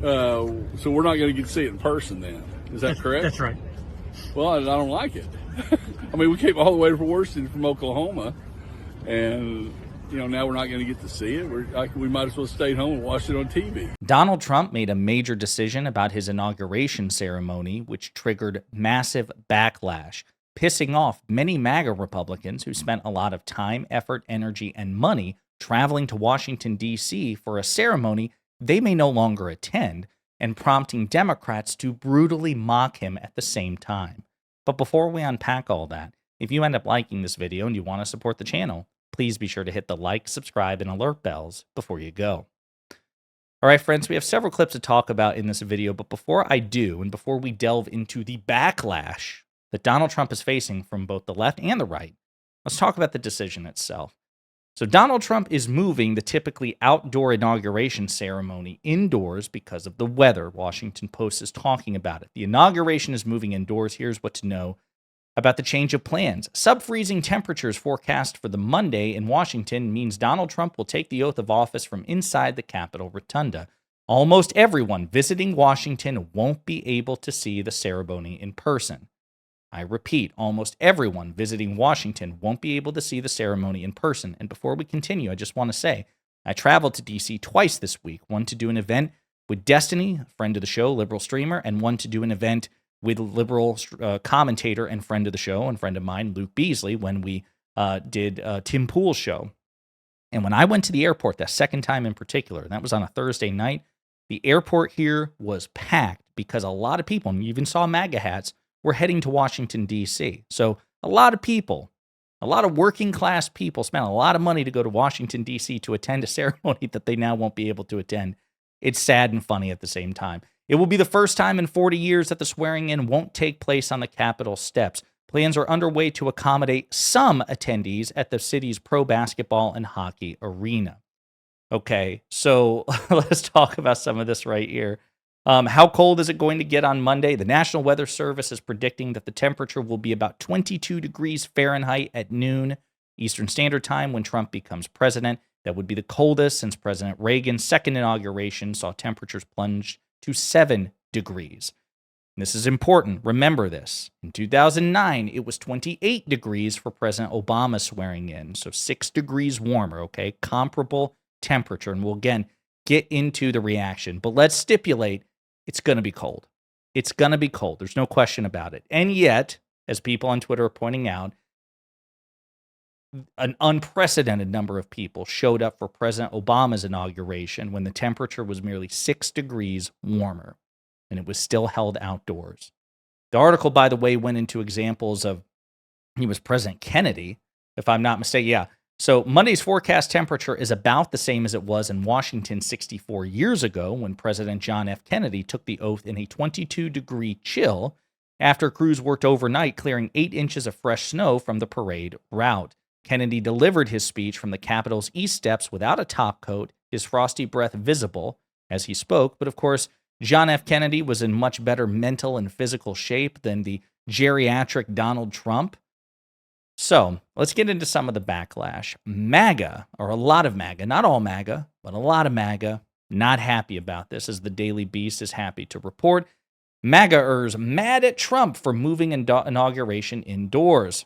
So we're not going to get to see it in person then. Is that correct? That's right. Well, I don't like it. I mean, we came all the way from Washington, from Oklahoma, and now we're not going to get to see it. We might as well stay home and watch it on TV. Donald Trump made a major decision about his inauguration ceremony, which triggered massive backlash, pissing off many MAGA Republicans who spent a lot of time, effort, energy, and money traveling to Washington, D.C. for a ceremony they may no longer attend, and prompting Democrats to brutally mock him at the same time. But before we unpack all that, if you end up liking this video and you want to support the channel, please be sure to hit the like, subscribe, and alert bells before you go. All right, friends, we have several clips to talk about in this video, but before I do, and before we delve into the backlash that Donald Trump is facing from both the left and the right, let's talk about the decision itself. So Donald Trump is moving the typically outdoor inauguration ceremony indoors because of the weather. Washington Post is talking about it. The inauguration is moving indoors. Here's what to know about the change of plans. Sub-freezing temperatures forecast for the Monday in Washington means Donald Trump will take the oath of office from inside the Capitol Rotunda. Almost everyone visiting Washington won't be able to see the ceremony in person. I repeat, almost everyone visiting Washington won't be able to see the ceremony in person. And before we continue, I just want to say, I traveled to D.C. twice this week, one to do an event with Destiny, a friend of the show, liberal streamer, and one to do an event with liberal commentator and friend of the show and friend of mine, Luke Beasley, when we did Tim Pool's show. And when I went to the airport, that second time in particular, and that was on a Thursday night, the airport here was packed because a lot of people, and you even saw MAGA hats, were heading to Washington, D.C. So a lot of people, a lot of working class people spent a lot of money to go to Washington, D.C. to attend a ceremony that they now won't be able to attend. It's sad and funny at the same time. It will be the first time in 40 years that the swearing-in won't take place on the Capitol steps. Plans are underway to accommodate some attendees at the city's pro basketball and hockey arena. Okay, so let's talk about some of this right here. How cold is it going to get on Monday? The National Weather Service is predicting that the temperature will be about 22 degrees Fahrenheit at noon Eastern Standard Time when Trump becomes president. That would be the coldest since President Reagan's second inauguration saw temperatures plunge to 7 degrees. This is important. Remember this. In 2009, it was 28 degrees for President Obama swearing in, so 6 degrees warmer, okay? Comparable temperature, and we'll again get into the reaction. But let's stipulate it's going to be cold. It's going to be cold. There's no question about it. And yet, as people on Twitter are pointing out, an unprecedented number of people showed up for President Obama's inauguration when the temperature was merely 6 degrees warmer, and it was still held outdoors. The article, by the way, went into examples of, he was President Kennedy, if I'm not mistaken. Yeah. So Monday's forecast temperature is about the same as it was in Washington 64 years ago when President John F. Kennedy took the oath in a 22-degree chill after crews worked overnight clearing 8 inches of fresh snow from the parade route. Kennedy delivered his speech from the Capitol's east steps without a topcoat, his frosty breath visible as he spoke. But of course, John F. Kennedy was in much better mental and physical shape than the geriatric Donald Trump. So let's get into some of the backlash. MAGA, or a lot of MAGA, not all MAGA, but a lot of MAGA, not happy about this, as the Daily Beast is happy to report. MAGA-ers mad at Trump for moving inauguration indoors.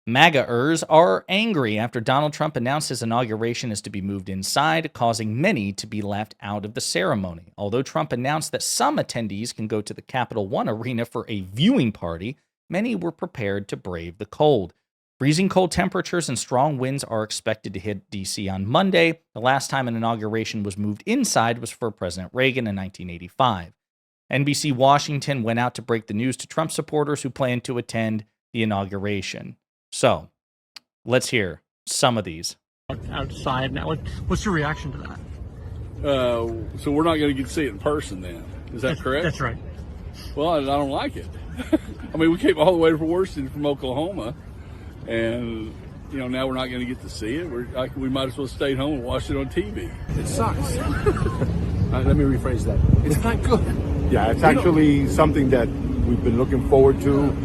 MAGA-ers are angry after Donald Trump announced his inauguration is to be moved inside, causing many to be left out of the ceremony. Although Trump announced that some attendees can go to the Capital One arena for a viewing party, many were prepared to brave the cold. Freezing cold temperatures and strong winds are expected to hit D.C. on Monday. The last time an inauguration was moved inside was for President Reagan in 1985. NBC Washington went out to break the news to Trump supporters who planned to attend the inauguration. So, let's hear some of these. Outside now, what's your reaction to that? So we're not going to get to see it in person then. Is that correct? That's right. Well, I don't like it. I mean, we came all the way from Washington, from Oklahoma, and now we're not going to get to see it. We might as well stay home and watch it on TV. It sucks. Let me rephrase that. It's not good. Yeah, it's actually something that we've been looking forward to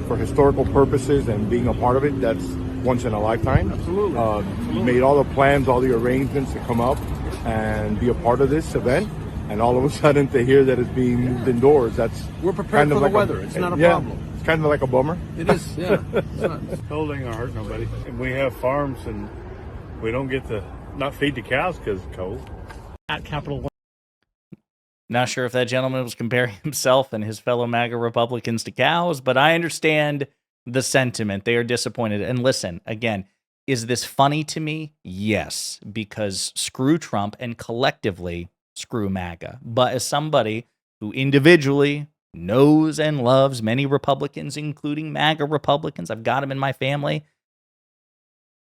for historical purposes, and being a part of it, that's once in a lifetime. Absolutely. We made all the plans, all the arrangements to come up, and be a part of this event. And all of a sudden to hear that it's being moved indoors, we're prepared for the weather. It's not a problem. It's kind of like a bummer. It is, yeah. Cold ain't gonna hurt nobody. We have farms and we don't get to not feed the cows because it's cold. At Capitol One. Not sure if that gentleman was comparing himself and his fellow MAGA Republicans to cows, but I understand the sentiment. They are disappointed. And listen, again, is this funny to me? Yes, because screw Trump and collectively screw MAGA. But as somebody who individually knows and loves many Republicans, including MAGA Republicans, I've got them in my family.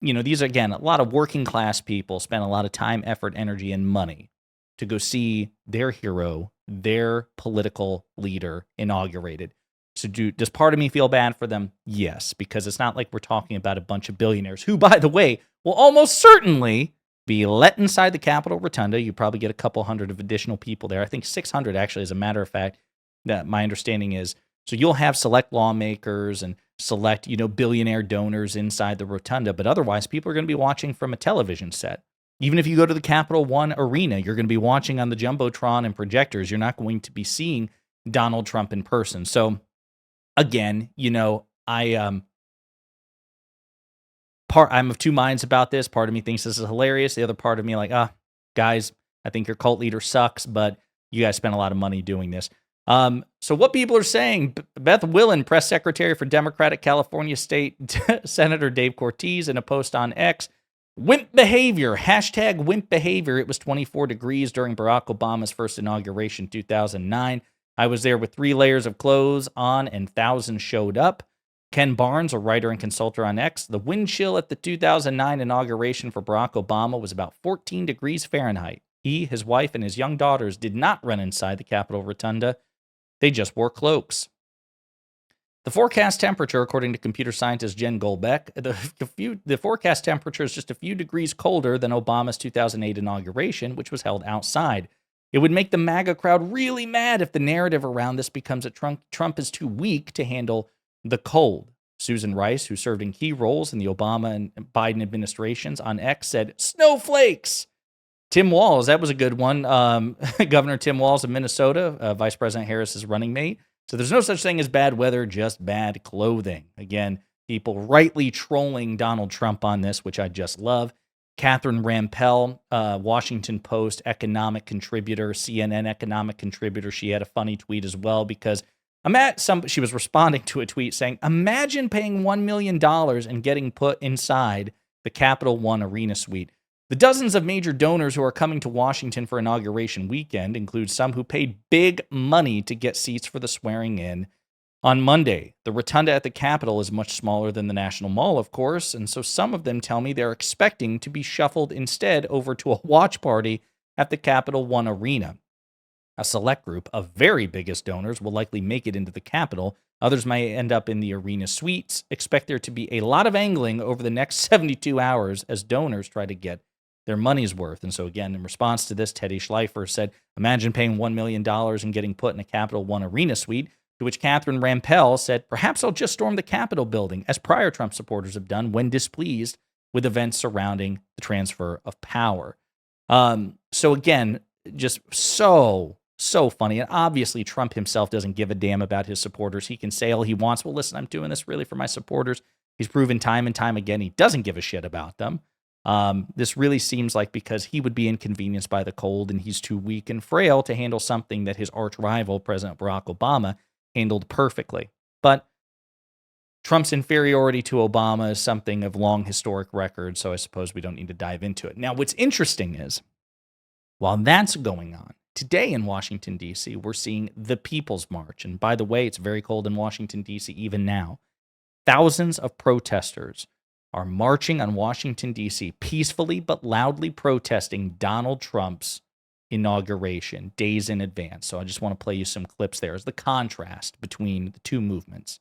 You know, these are, again, a lot of working class people spend a lot of time, effort, energy, and money to go see their hero, their political leader inaugurated. So does part of me feel bad for them? Yes, because it's not like we're talking about a bunch of billionaires who, by the way, will almost certainly be let inside the Capitol Rotunda. You probably get a couple hundred of additional people there. I think 600, actually, as a matter of fact, that my understanding is. So you'll have select lawmakers and select, billionaire donors inside the Rotunda, but otherwise people are going to be watching from a television set. Even if you go to the Capital One Arena, you're going to be watching on the Jumbotron and projectors. You're not going to be seeing Donald Trump in person. So again, I'm of two minds about this. Part of me thinks this is hilarious. The other part of me guys, I think your cult leader sucks, but you guys spent a lot of money doing this. So what people are saying, Beth Willen, press secretary for Democratic California State Senator Dave Cortez, in a post on X, wimp behavior, hashtag wimp behavior. It was 24 degrees during Barack Obama's first inauguration, 2009. I was there with 3 layers of clothes on and thousands showed up. Ken Barnes, a writer and consultant on X, the wind chill at the 2009 inauguration for Barack Obama was about 14 degrees Fahrenheit. He, his wife, and his young daughters did not run inside the Capitol Rotunda. They just wore cloaks. The forecast temperature, according to computer scientist Jen Golbeck, the forecast temperature is just a few degrees colder than Obama's 2008 inauguration, which was held outside. It would make the MAGA crowd really mad if the narrative around this becomes that Trump is too weak to handle the cold. Susan Rice, who served in key roles in the Obama and Biden administrations, on X said, "Snowflakes." Tim Walz, that was a good one. Governor Tim Walz of Minnesota, Vice President Harris's running mate. So there's no such thing as bad weather, just bad clothing. Again, people rightly trolling Donald Trump on this, which I just love. Catherine Rampell, Washington Post economic contributor, CNN economic contributor. She had a funny tweet as well because she was responding to a tweet saying, "Imagine paying $1 million and getting put inside the Capital One Arena suite. The dozens of major donors who are coming to Washington for inauguration weekend include some who paid big money to get seats for the swearing in on Monday. The rotunda at the Capitol is much smaller than the National Mall, of course, and so some of them tell me they're expecting to be shuffled instead over to a watch party at the Capital One Arena. A select group of very biggest donors will likely make it into the Capitol. Others may end up in the arena suites. Expect there to be a lot of angling over the next 72 hours as donors try to get their money's worth." And so again, in response to this, Teddy Schleifer said, "Imagine paying $1 million and getting put in a Capital One Arena suite," to which Catherine Rampell said, "Perhaps I'll just storm the Capitol building, as prior Trump supporters have done when displeased with events surrounding the transfer of power." So again, just so funny. And obviously, Trump himself doesn't give a damn about his supporters. He can say all he wants. Well, listen, I'm doing this really for my supporters. He's proven time and time again he doesn't give a shit about them. This really seems like because he would be inconvenienced by the cold and he's too weak and frail to handle something that his arch rival, President Barack Obama, handled perfectly. But Trump's inferiority to Obama is something of long historic record, so I suppose we don't need to dive into it. Now, what's interesting is, while that's going on, today in Washington, D.C., we're seeing the People's March. And by the way, it's very cold in Washington, D.C. even now. Thousands of protesters are marching on Washington, D.C., peacefully but loudly protesting Donald Trump's inauguration days in advance. So I just want to play you some clips there as the contrast between the two movements.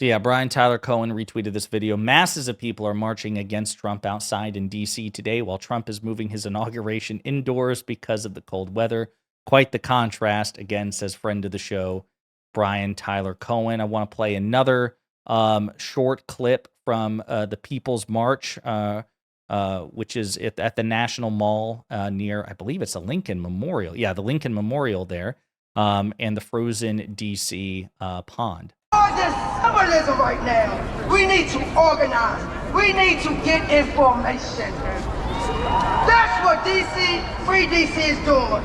So yeah, Brian Tyler Cohen retweeted this video. Masses of people are marching against Trump outside in D.C. today while Trump is moving his inauguration indoors because of the cold weather. Quite the contrast, again, says friend of the show, Brian Tyler Cohen. I want to play another short clip from the People's March, which is at the National Mall near, I believe it's the Lincoln Memorial. Yeah, the Lincoln Memorial there, and the frozen D.C. pond. There's symbolism right now. We need to organize. We need to get information. That's what DC, Free DC is doing.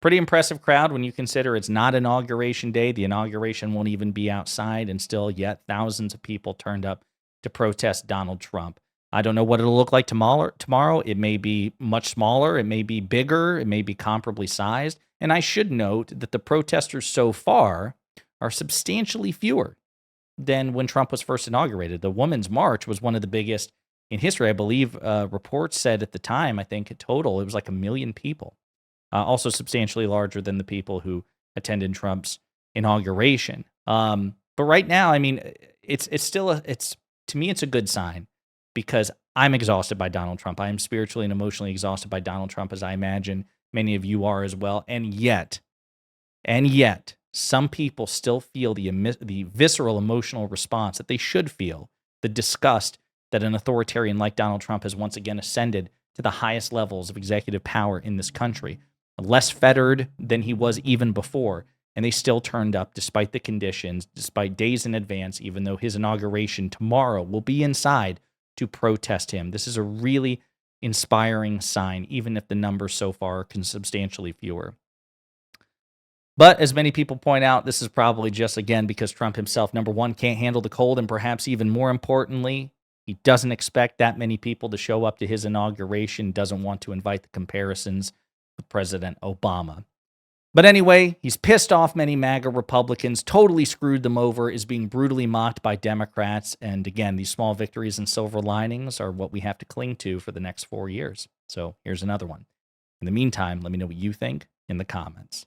Pretty impressive crowd when you consider it's not Inauguration Day. The inauguration won't even be outside, and still yet thousands of people turned up to protest Donald Trump. I don't know what it'll look like tomorrow. It may be much smaller. It may be bigger. It may be comparably sized. And I should note that the protesters so far are substantially fewer than when Trump was first inaugurated. The Women's March was one of the biggest in history. I believe reports said at the time, I think in total, it was like 1 million people. Also substantially larger than the people who attended Trump's inauguration. But right now, I mean, it's still to me, it's a good sign. Because I'm exhausted by Donald Trump. I am spiritually and emotionally exhausted by Donald Trump, as I imagine many of you are as well. And yet, some people still feel the visceral emotional response that they should feel, the disgust that an authoritarian like Donald Trump has once again ascended to the highest levels of executive power in this country, less fettered than he was even before. And they still turned up despite the conditions, despite days in advance, even though his inauguration tomorrow will be inside to protest him. This is a really inspiring sign, even if the numbers so far are substantially fewer. But as many people point out, this is probably just, again, because Trump himself, number one, can't handle the cold, and perhaps even more importantly, he doesn't expect that many people to show up to his inauguration, doesn't want to invite the comparisons with President Obama. But anyway, he's pissed off many MAGA Republicans, totally screwed them over, is being brutally mocked by Democrats. And again, these small victories and silver linings are what we have to cling to for the next 4 years. So here's another one. In the meantime, let me know what you think in the comments.